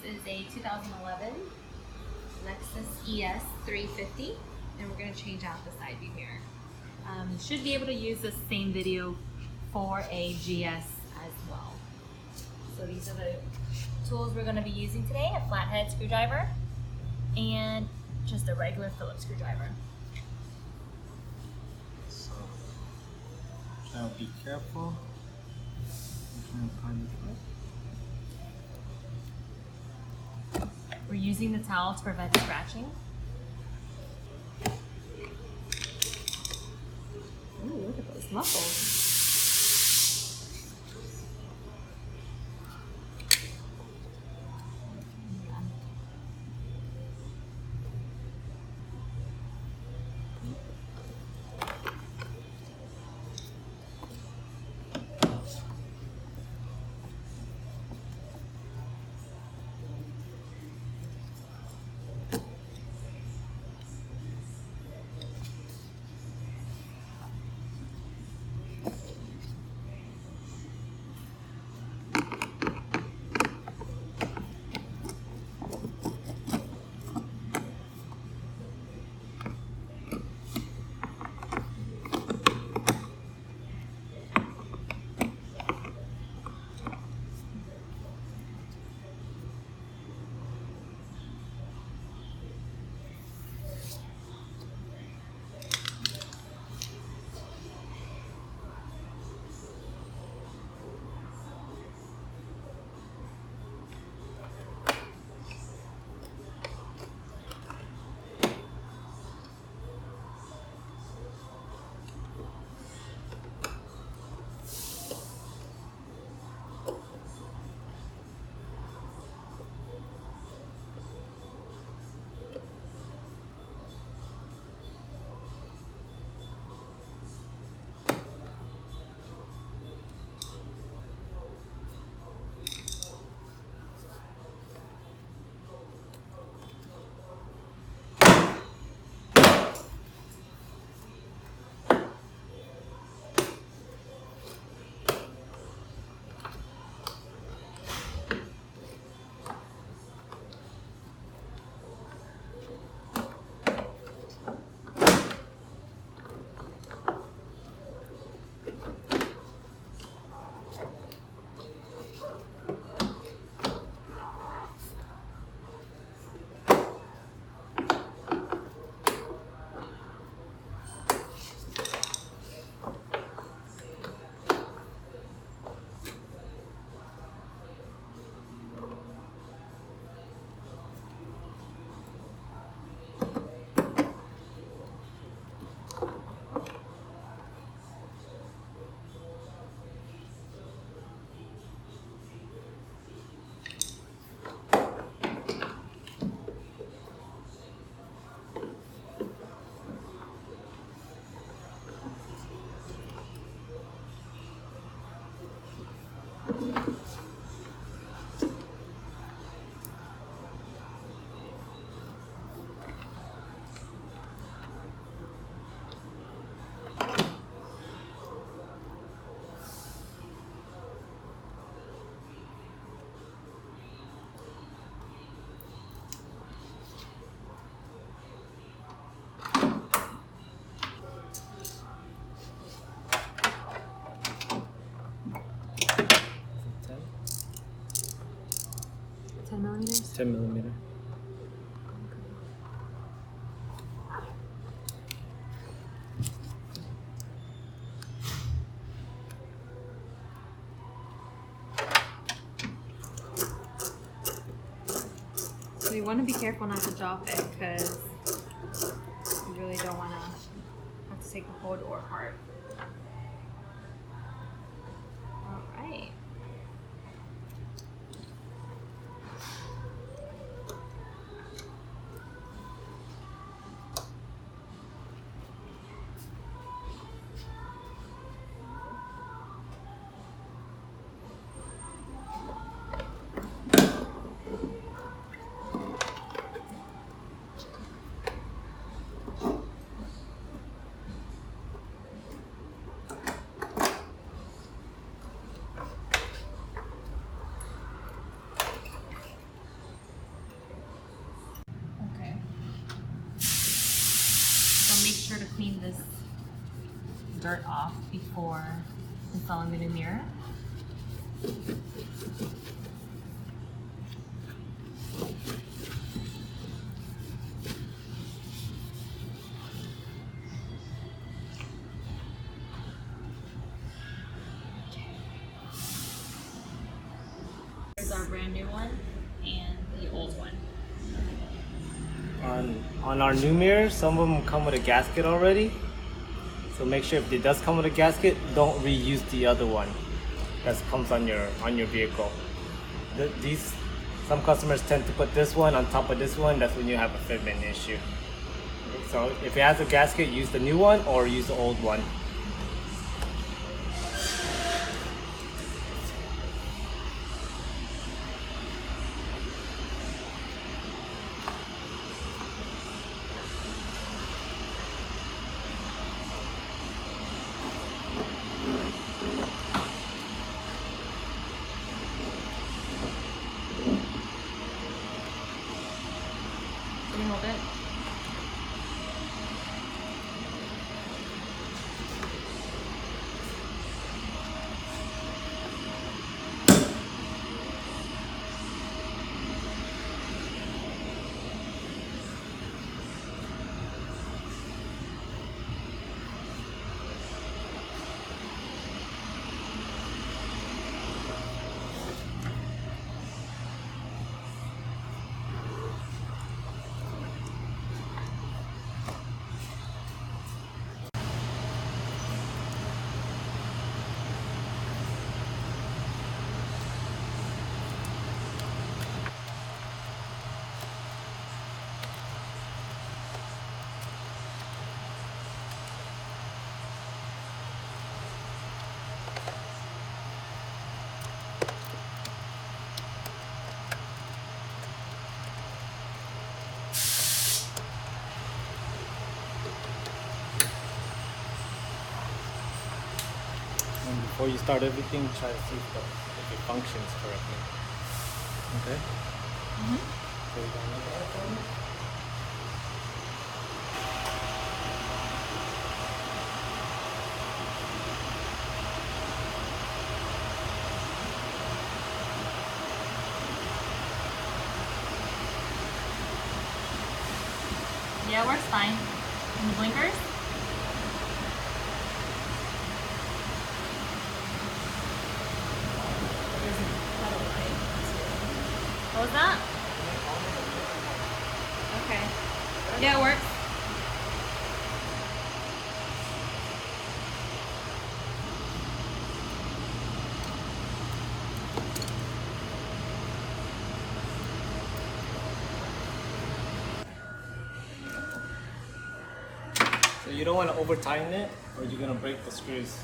is a 2011 Lexus ES 350, and we're going to change out the side view mirror. You should be able to use the same video for a GS as well. So these are the tools we're going to be using today: a flathead screwdriver and just a regular Phillips screwdriver. So, now be careful. We're using the towel to prevent scratching. Ooh, look at those muscles. Millimeters? 10 millimeter. So you want to be careful not to drop it, because you really don't want to have to take the whole door apart. All right. this dirt off before installing the new mirror. Here's our brand new one and the old one. On our new mirror, some of them come with a gasket already. So make sure if it does come with a gasket, don't reuse the other one that comes on your vehicle. Some customers tend to put this one on top of this one. That's when you have a fitment issue. So if it has a gasket, use the new one or use the old one. Can you hold it? And before you start everything, try to see if it functions correctly. Okay? So you gonna look at it for me? Yeah, it works fine. And the blinkers? There's a pedal light too. What was that? Okay. Yeah, it works. So you don't want to over tighten it or you're gonna break the screws.